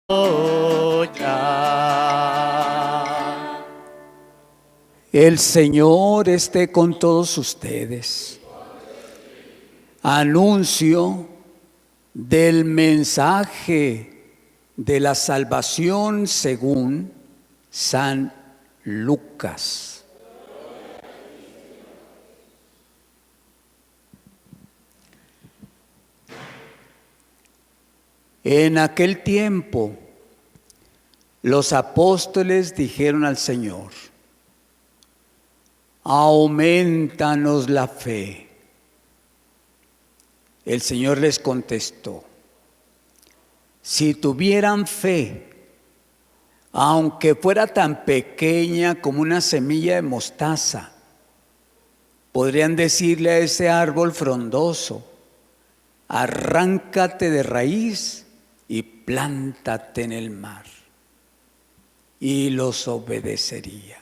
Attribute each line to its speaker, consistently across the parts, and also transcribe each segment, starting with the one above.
Speaker 1: El Señor esté con todos ustedes. Anuncio del mensaje de la salvación según San Lucas. En aquel tiempo, los apóstoles dijeron al Señor: aumentanos la fe. El Señor les contestó: si tuvieran fe, aunque fuera tan pequeña como una semilla de mostaza, podrían decirle a ese árbol frondoso: arráncate de raíz y plántate en el mar, y los obedecería.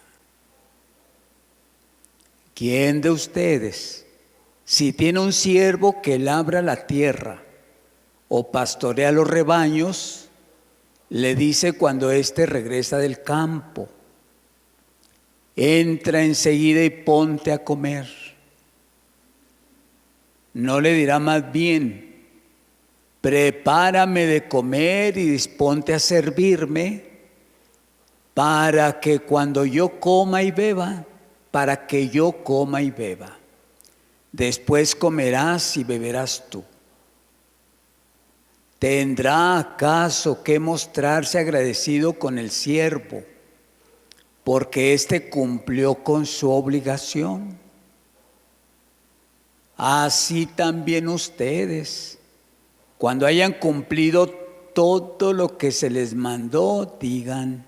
Speaker 1: ¿Quién de ustedes, si tiene un siervo que labra la tierra o pastorea los rebaños, le dice cuando éste regresa del campo: entra enseguida y ponte a comer? ¿No le dirá más bien: prepárame de comer y disponte a servirme, para que yo coma y beba? Después comerás y beberás tú. ¿Tendrá acaso que mostrarse agradecido con el siervo porque éste cumplió con su obligación? Así también ustedes, cuando hayan cumplido todo lo que se les mandó, digan: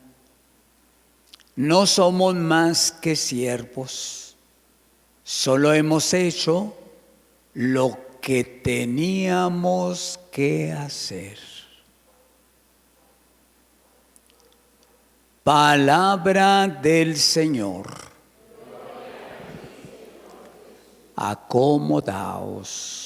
Speaker 1: no somos más que siervos, solo hemos hecho lo que teníamos que hacer. Palabra del Señor. Acomodaos.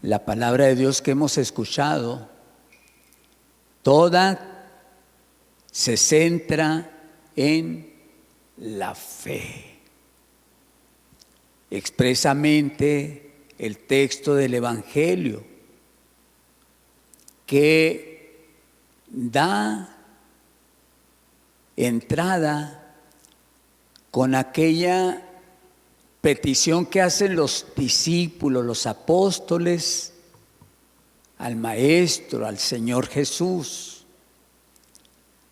Speaker 1: La palabra de Dios que hemos escuchado, toda se centra en la fe. Expresamente el texto del Evangelio que da entrada con aquella petición que hacen los discípulos, los apóstoles, al Maestro, al Señor Jesús: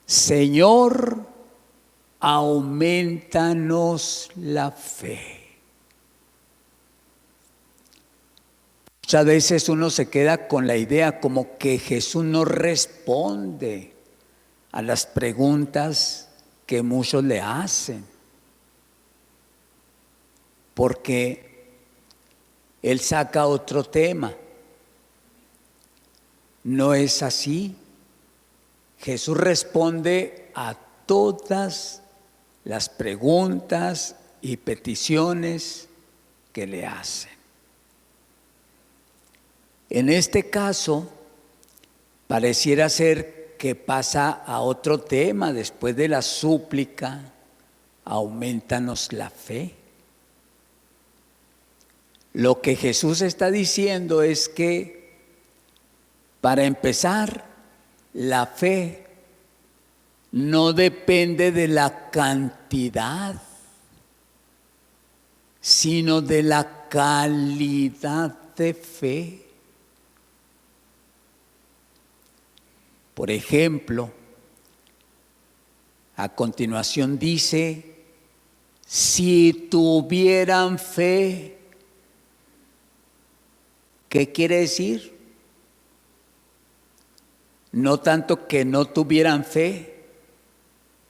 Speaker 1: Señor, aumentanos la fe. Muchas veces uno se queda con la idea como que Jesús no responde a las preguntas que muchos le hacen, porque Él saca otro tema. No es así. Jesús responde a todas las preguntas y peticiones que le hacen. En este caso, pareciera ser que pasa a otro tema después de la súplica: aumentanos la fe. Lo que Jesús está diciendo es que, para empezar, la fe no depende de la cantidad, sino de la calidad de fe. Por ejemplo, a continuación dice: si tuvieran fe. ¿Qué quiere decir? No tanto que no tuvieran fe,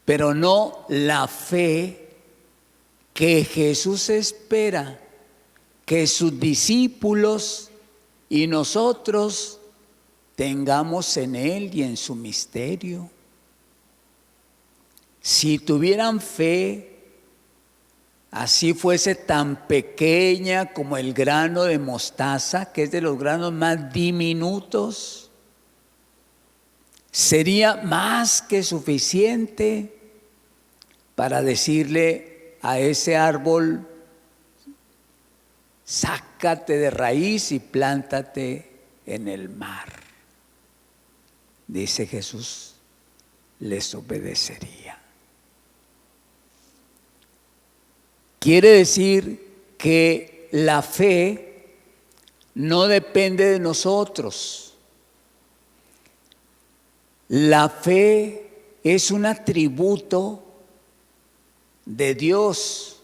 Speaker 1: pero no la fe que Jesús espera que sus discípulos y nosotros tengamos en Él y en su misterio. Si tuvieran fe, así fuese tan pequeña como el grano de mostaza, que es de los granos más diminutos, sería más que suficiente para decirle a ese árbol: sácate de raíz y plántate en el mar. Dice Jesús, les obedecería. Quiere decir que la fe no depende de nosotros. La fe es un atributo de Dios.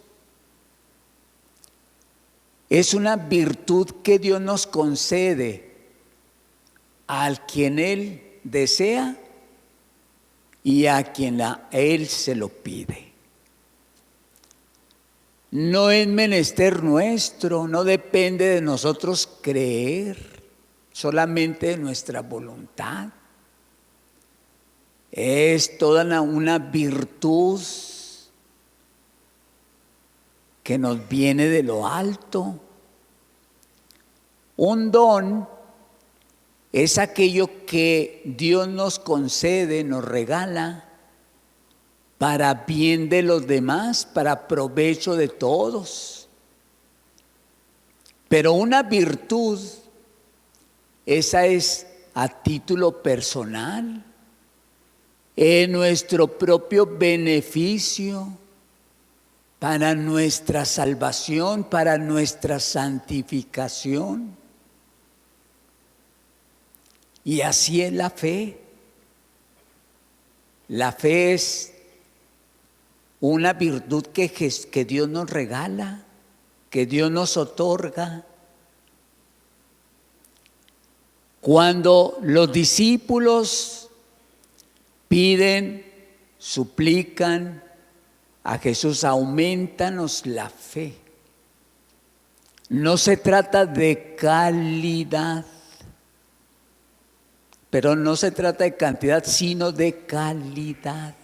Speaker 1: Es una virtud que Dios nos concede al quien Él desea y a quien Él se lo pide. No es menester nuestro, no depende de nosotros creer, solamente de nuestra voluntad. Es toda una virtud que nos viene de lo alto. Un don es aquello que Dios nos concede, nos regala, para bien de los demás, para provecho de todos. Pero una virtud, esa es a título personal, en nuestro propio beneficio, para nuestra salvación, para nuestra santificación. Y así es la fe. La fe es una virtud que Dios nos regala, que Dios nos otorga. Cuando los discípulos piden, suplican a Jesús: aumentanos la fe. No se trata de calidad, pero no se trata de cantidad, sino de calidad.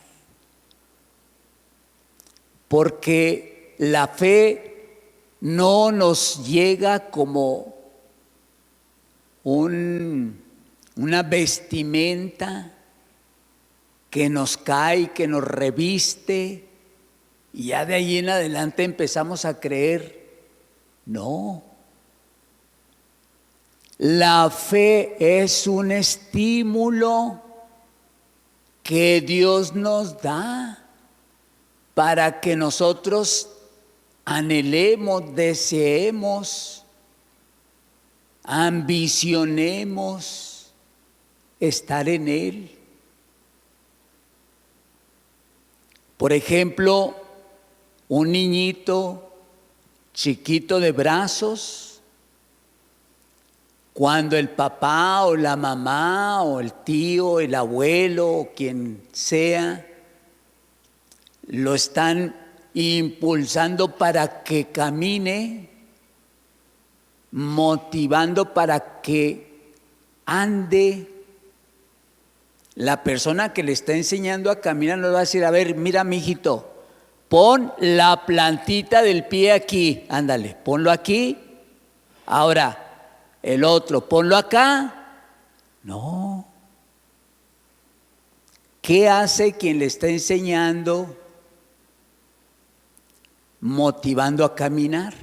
Speaker 1: Porque la fe no nos llega como una vestimenta que nos cae, que nos reviste, y ya de ahí en adelante empezamos a creer. No. La fe es un estímulo que Dios nos da para que nosotros anhelemos, deseemos, ambicionemos estar en Él. Por ejemplo, un niñito chiquito de brazos, cuando el papá o la mamá o el tío, el abuelo o quien sea, lo están impulsando para que camine, motivando para que ande, la persona que le está enseñando a caminar no le va a decir: a ver, mira, mijito, pon la plantita del pie aquí, ándale, ponlo aquí. Ahora, el otro, ponlo acá. No. ¿Qué hace quien le está enseñando, motivando a caminar?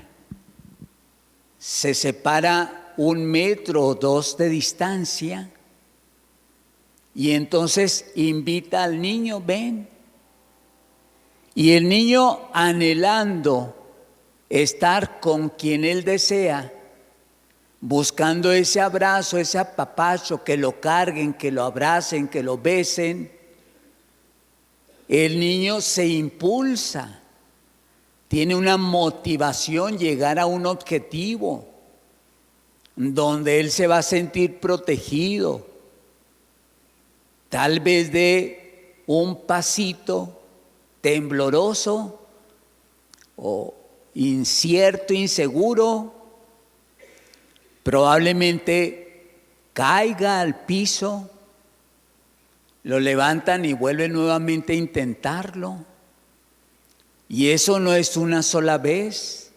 Speaker 1: Se separa 1 metro o 2 de distancia y entonces invita al niño: ven. Y el niño, anhelando estar con quien él desea, buscando ese abrazo, ese apapacho, que lo carguen, que lo abracen, que lo besen, el niño se impulsa, tiene una motivación, llegar a un objetivo donde él se va a sentir protegido. Tal vez de un pasito tembloroso o incierto, inseguro, probablemente caiga al piso, lo levantan y vuelven nuevamente a intentarlo. Y eso no es una sola vez,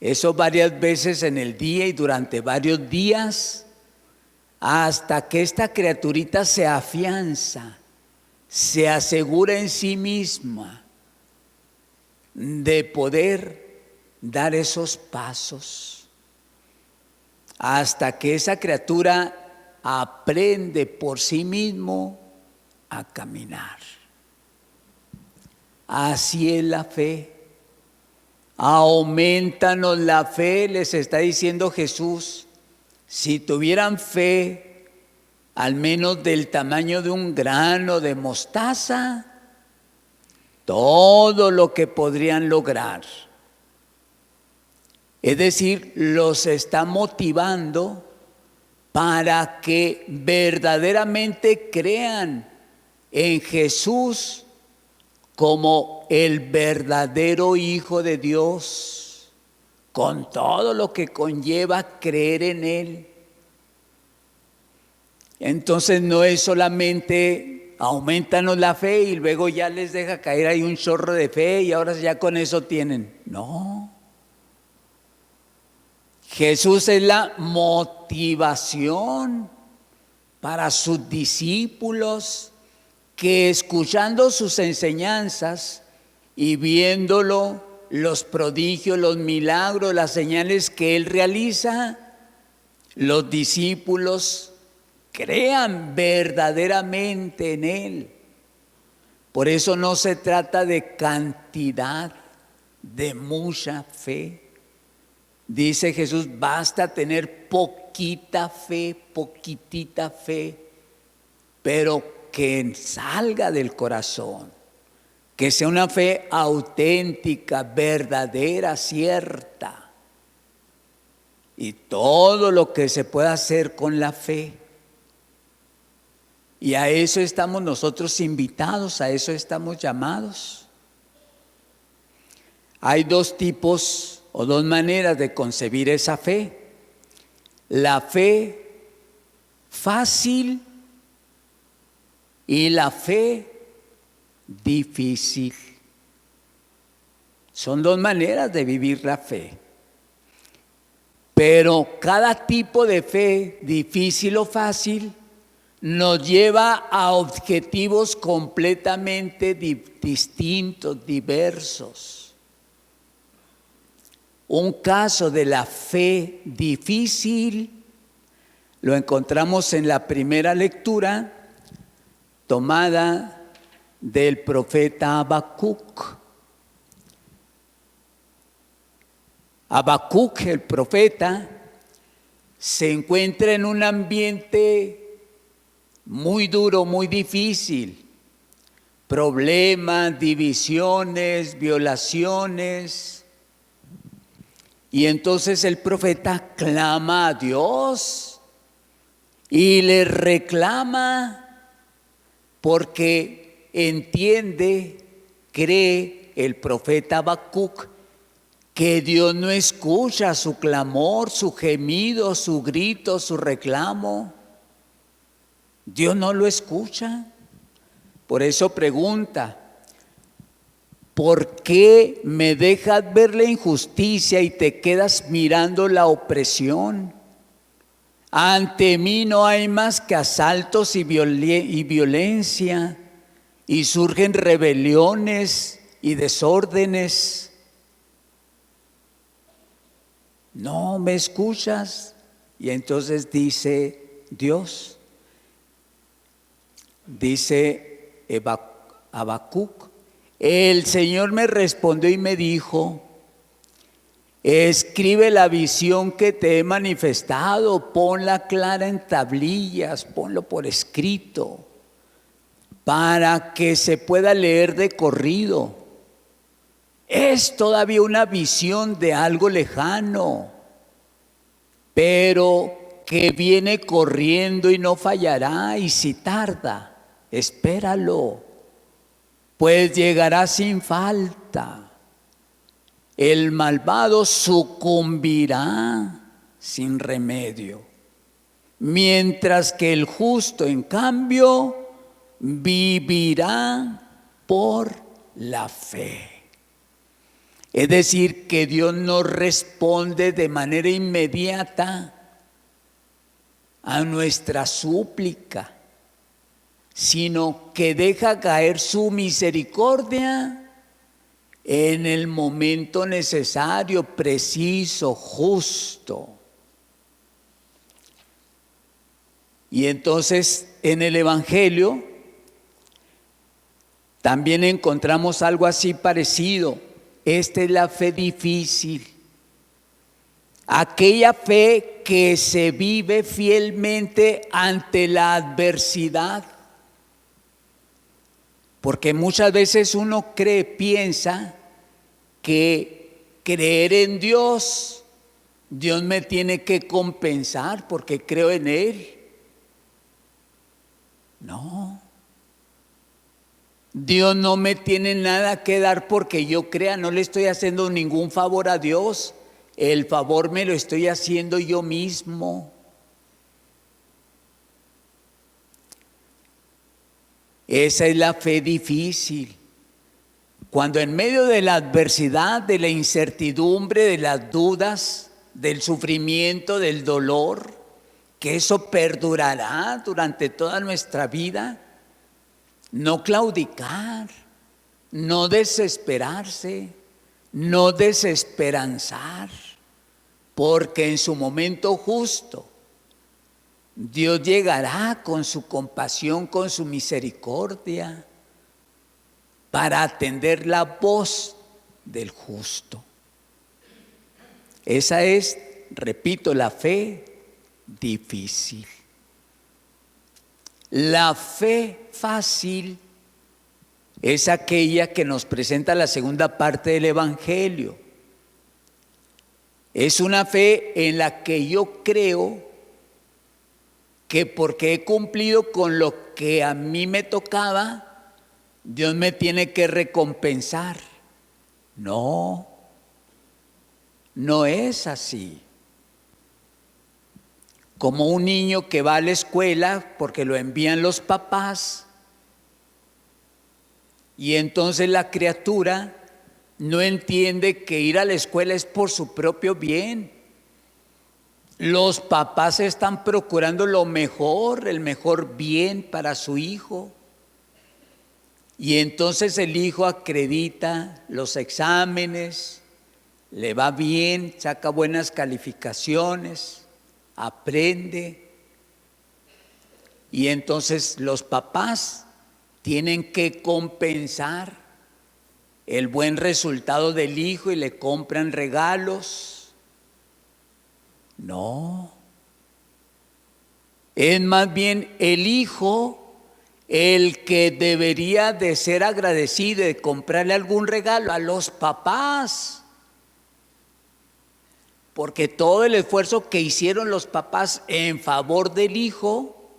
Speaker 1: eso varias veces en el día y durante varios días, hasta que esta criaturita se afianza, se asegura en sí misma de poder dar esos pasos, hasta que esa criatura aprende por sí mismo a caminar. Así es la fe. Aumentanos la fe, les está diciendo Jesús. Si tuvieran fe, al menos del tamaño de un grano de mostaza, todo lo que podrían lograr. Es decir, los está motivando para que verdaderamente crean en Jesús como el verdadero Hijo de Dios, con todo lo que conlleva creer en Él. Entonces no es solamente aumentanos la fe y luego ya les deja caer ahí un chorro de fe y ahora ya con eso tienen. No. Jesús es la motivación para sus discípulos que escuchando sus enseñanzas y viéndolo, los prodigios, los milagros, las señales que Él realiza, los discípulos crean verdaderamente en Él. Por eso no se trata de cantidad, de mucha fe. Dice Jesús, basta tener poquita fe, poquitita fe, pero que salga del corazón, que sea una fe auténtica, verdadera, cierta. Y todo lo que se pueda hacer con la fe. Y a eso estamos nosotros invitados, a eso estamos llamados. Hay dos tipos o dos maneras de concebir esa fe. La fe fácil y la fe difícil. Son dos maneras de vivir la fe. Pero cada tipo de fe, difícil o fácil, nos lleva a objetivos completamente distintos, diversos. Un caso de la fe difícil lo encontramos en la primera lectura tomada del profeta Habacuc. Habacuc, el profeta, se encuentra en un ambiente muy duro, muy difícil. Problemas, divisiones, violaciones. Y entonces el profeta clama a Dios y le reclama porque entiende, cree el profeta Habacuc que Dios no escucha su clamor, su gemido, su grito, su reclamo. Dios no lo escucha. Por eso pregunta, ¿por qué me dejas ver la injusticia y te quedas mirando la opresión? Ante mí no hay más que asaltos y violencia, y surgen rebeliones y desórdenes. ¿No me escuchas? Y entonces dice Dios, dice Habacuc, el Señor me respondió y me dijo, escribe la visión que te he manifestado, ponla clara en tablillas, ponlo por escrito, para que se pueda leer de corrido. Es todavía una visión de algo lejano, pero que viene corriendo y no fallará, y si tarda, espéralo, pues llegará sin falta. El malvado sucumbirá sin remedio. mientras que el justo, en cambio, vivirá por la fe. Es decir, que Dios no responde de manera inmediata a nuestra súplica, sino que deja caer su misericordia en el momento necesario, preciso, justo. Y entonces en el Evangelio también encontramos algo así parecido. Esta es la fe difícil, aquella fe que se vive fielmente ante la adversidad. Porque muchas veces uno piensa que creer en Dios me tiene que compensar porque creo en Él. No, Dios no me tiene nada que dar porque yo crea, no le estoy haciendo ningún favor a Dios, el favor me lo estoy haciendo yo mismo. Esa es la fe difícil. Cuando en medio de la adversidad, de la incertidumbre, de las dudas, del sufrimiento, del dolor, que eso perdurará durante toda nuestra vida, no claudicar, no desesperarse, no desesperanzar, porque en su momento justo Dios llegará con su compasión, con su misericordia, para atender la voz del justo. Esa es, repito, la fe difícil. La fe fácil es aquella que nos presenta la segunda parte del Evangelio. Es una fe en la que yo creo que porque he cumplido con lo que a mí me tocaba, Dios me tiene que recompensar. No, no es así. Como un niño que va a la escuela porque lo envían los papás, y entonces la criatura no entiende que ir a la escuela es por su propio bien. Los papás están procurando lo mejor, el mejor bien para su hijo. Y entonces el hijo acredita los exámenes, le va bien, saca buenas calificaciones, aprende. Y entonces los papás tienen que compensar el buen resultado del hijo y le compran regalos. No, es más bien el hijo el que debería de ser agradecido, de comprarle algún regalo a los papás, porque todo el esfuerzo que hicieron los papás en favor del hijo,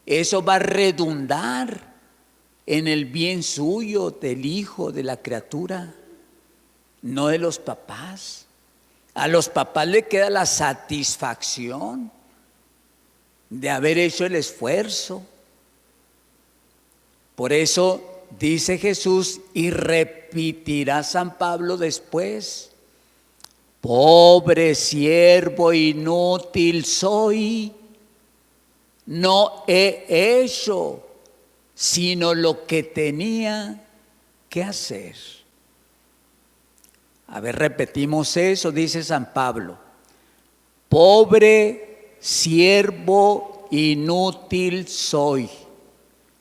Speaker 1: eso va a redundar en el bien suyo, del hijo, de la criatura, no de los papás. A los papás le queda la satisfacción de haber hecho el esfuerzo. Por eso dice Jesús, y repetirá San Pablo después: pobre siervo inútil soy, no he hecho sino lo que tenía que hacer. A ver, repetimos eso, dice San Pablo: pobre siervo inútil soy,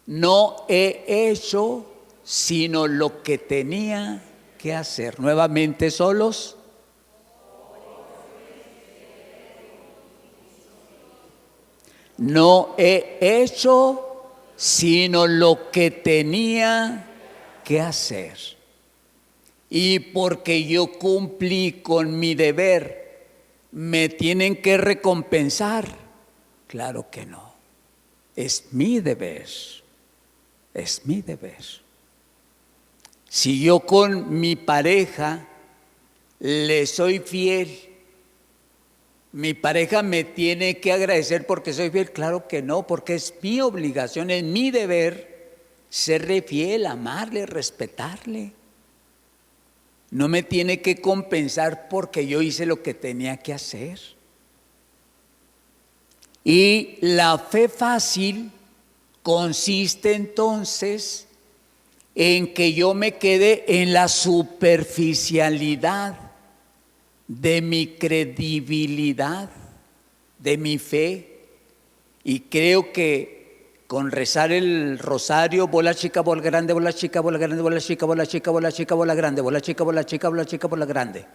Speaker 1: no he hecho sino lo que tenía que hacer. Nuevamente, solos. No he hecho sino lo que tenía que hacer. Y porque yo cumplí con mi deber, ¿me tienen que recompensar? Claro que no. Es mi deber. Es mi deber. Si yo con mi pareja le soy fiel, mi pareja me tiene que agradecer porque soy fiel. Claro que no, porque es mi obligación, es mi deber serle fiel, amarle, respetarle. No me tiene que compensar porque yo hice lo que tenía que hacer. Y la fe fácil consiste entonces en que yo me quede en la superficialidad de mi credibilidad, de mi fe, y creo que con rezar el rosario, bola chica, bola grande, bola chica, bola grande, bola chica, bola chica, bola chica, bola grande, bola chica, bola chica, bola chica, bola grande,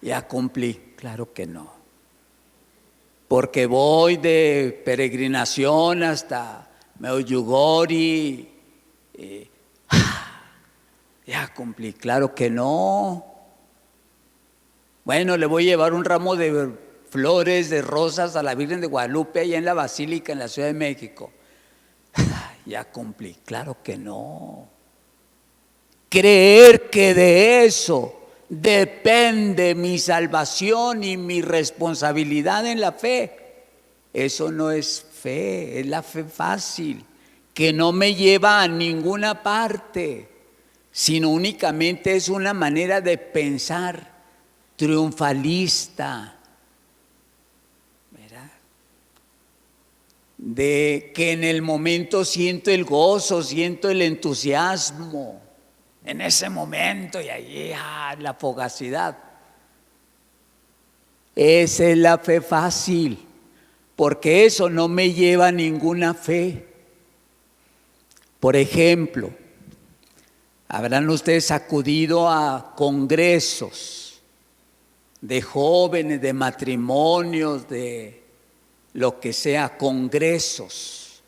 Speaker 1: ya cumplí. Claro que no, porque voy de peregrinación hasta Medjugorje, ya cumplí. Claro que no. Bueno, le voy a llevar un ramo de flores, de rosas a la Virgen de Guadalupe allá en la Basílica, en la Ciudad de México. Ya cumplí. Claro que no. Creer que de eso depende mi salvación y mi responsabilidad en la fe, eso no es fe, es la fe fácil, que no me lleva a ninguna parte, sino únicamente es una manera de pensar triunfalista, ¿verdad? De que en el momento siento el gozo, siento el entusiasmo, en ese momento, y allí la fugacidad. Esa es la fe fácil, porque eso no me lleva a ninguna fe. Por ejemplo, habrán ustedes acudido a congresos de jóvenes, de matrimonios, de lo que sea, congresos.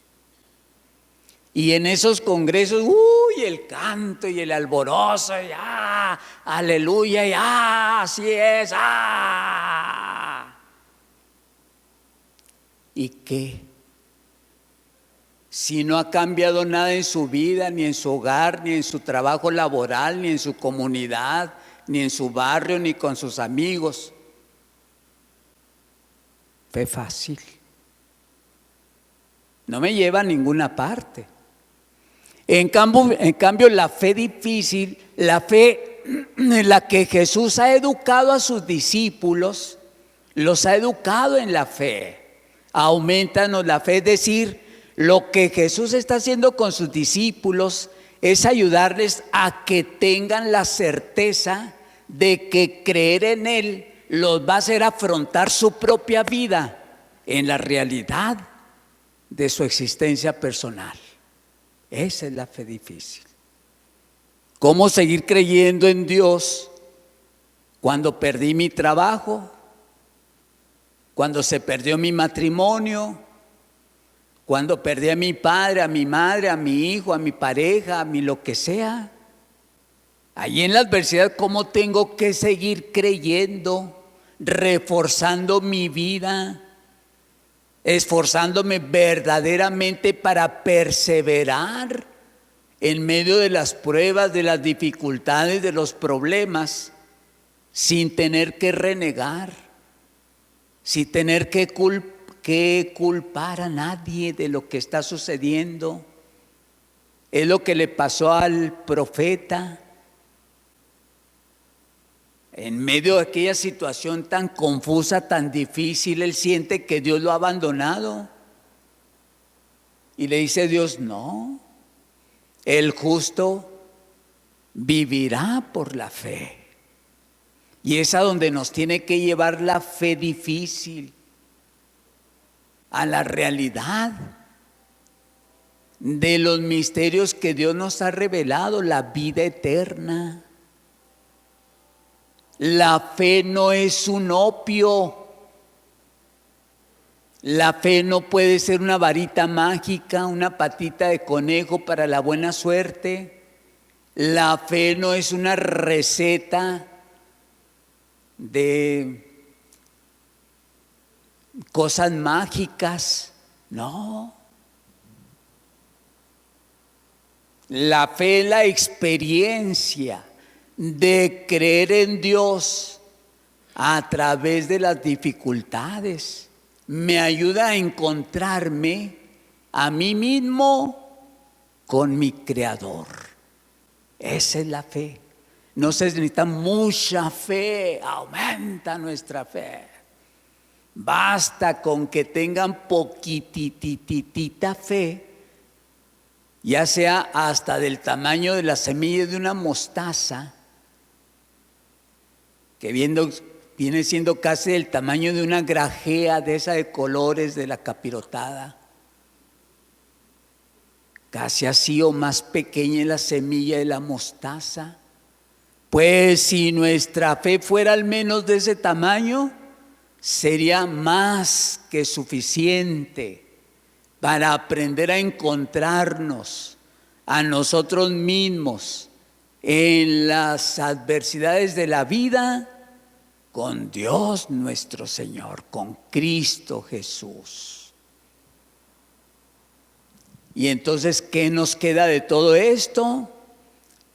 Speaker 1: Y en esos congresos, el canto y el alborozo, y aleluya, y así es, ¿Y qué? Si no ha cambiado nada en su vida, ni en su hogar, ni en su trabajo laboral, ni en su comunidad, ni en su barrio, ni con sus amigos. Fe fácil. No me lleva a ninguna parte. En cambio, la fe difícil, la fe en la que Jesús ha educado a sus discípulos, los ha educado en la fe. Aumentanos la fe, es decir, lo que Jesús está haciendo con sus discípulos es ayudarles a que tengan la certeza de que creer en Él los va a hacer afrontar su propia vida en la realidad de su existencia personal. Esa es la fe difícil. ¿Cómo seguir creyendo en Dios cuando perdí mi trabajo? Cuando se perdió mi matrimonio, cuando perdí a mi padre, a mi madre, a mi hijo, a mi pareja, a mi lo que sea. Allí en la adversidad, ¿cómo tengo que seguir creyendo, reforzando mi vida, esforzándome verdaderamente para perseverar en medio de las pruebas, de las dificultades, de los problemas, sin tener que renegar, sin tener que culpar a nadie de lo que está sucediendo? Es lo que le pasó al profeta. En medio de aquella situación tan confusa, tan difícil, él siente que Dios lo ha abandonado. Y le dice Dios, no, el justo vivirá por la fe. Y es a donde nos tiene que llevar la fe difícil, a la realidad de los misterios que Dios nos ha revelado, la vida eterna. La fe no es un opio. La fe no puede ser una varita mágica, una patita de conejo para la buena suerte. La fe no es una receta de cosas mágicas, no. La fe es la experiencia de creer en Dios a través de las dificultades. Me ayuda a encontrarme a mí mismo con mi Creador. Esa es la fe. No se necesita mucha fe, aumenta nuestra fe. Basta con que tengan poquititita fe, ya sea hasta del tamaño de la semilla de una mostaza, que viene siendo casi del tamaño de una grajea de esa de colores de la capirotada. Casi así o más pequeña es la semilla de la mostaza. Pues si nuestra fe fuera al menos de ese tamaño, sería más que suficiente para aprender a encontrarnos a nosotros mismos en las adversidades de la vida con Dios nuestro Señor, con Cristo Jesús. Y entonces, ¿qué nos queda de todo esto?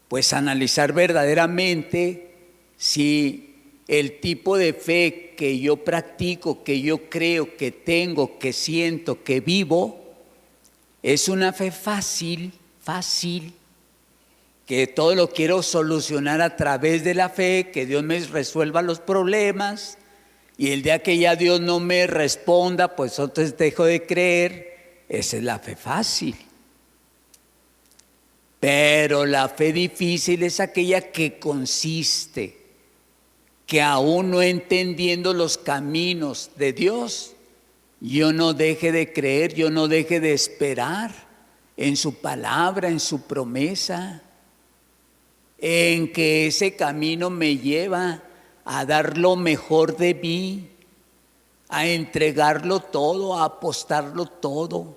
Speaker 1: Pues analizar verdaderamente si el tipo de fe que yo practico, que yo creo, que tengo, que siento, que vivo, es una fe fácil, que todo lo quiero solucionar a través de la fe, que Dios me resuelva los problemas, y el día que ya Dios no me responda, pues entonces dejo de creer. Esa es la fe fácil. Pero la fe difícil es aquella que consiste, que aún no entendiendo los caminos de Dios, yo no deje de creer, yo no deje de esperar en su palabra, en su promesa, en que ese camino me lleva a dar lo mejor de mí, a entregarlo todo, a apostarlo todo.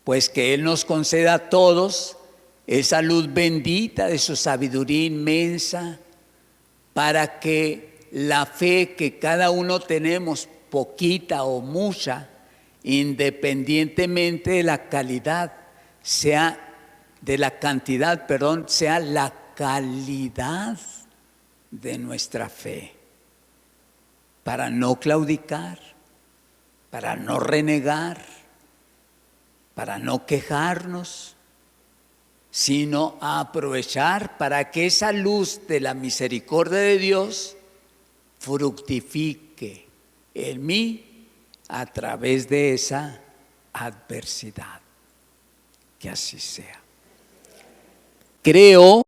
Speaker 1: Pues que Él nos conceda a todos esa luz bendita de su sabiduría inmensa, para que la fe que cada uno tenemos, poquita o mucha, independientemente de la calidad, sea la calidad de nuestra fe, para no claudicar, para no renegar, para no quejarnos, sino a aprovechar para que esa luz de la misericordia de Dios fructifique en mí a través de esa adversidad. Que así sea. Creo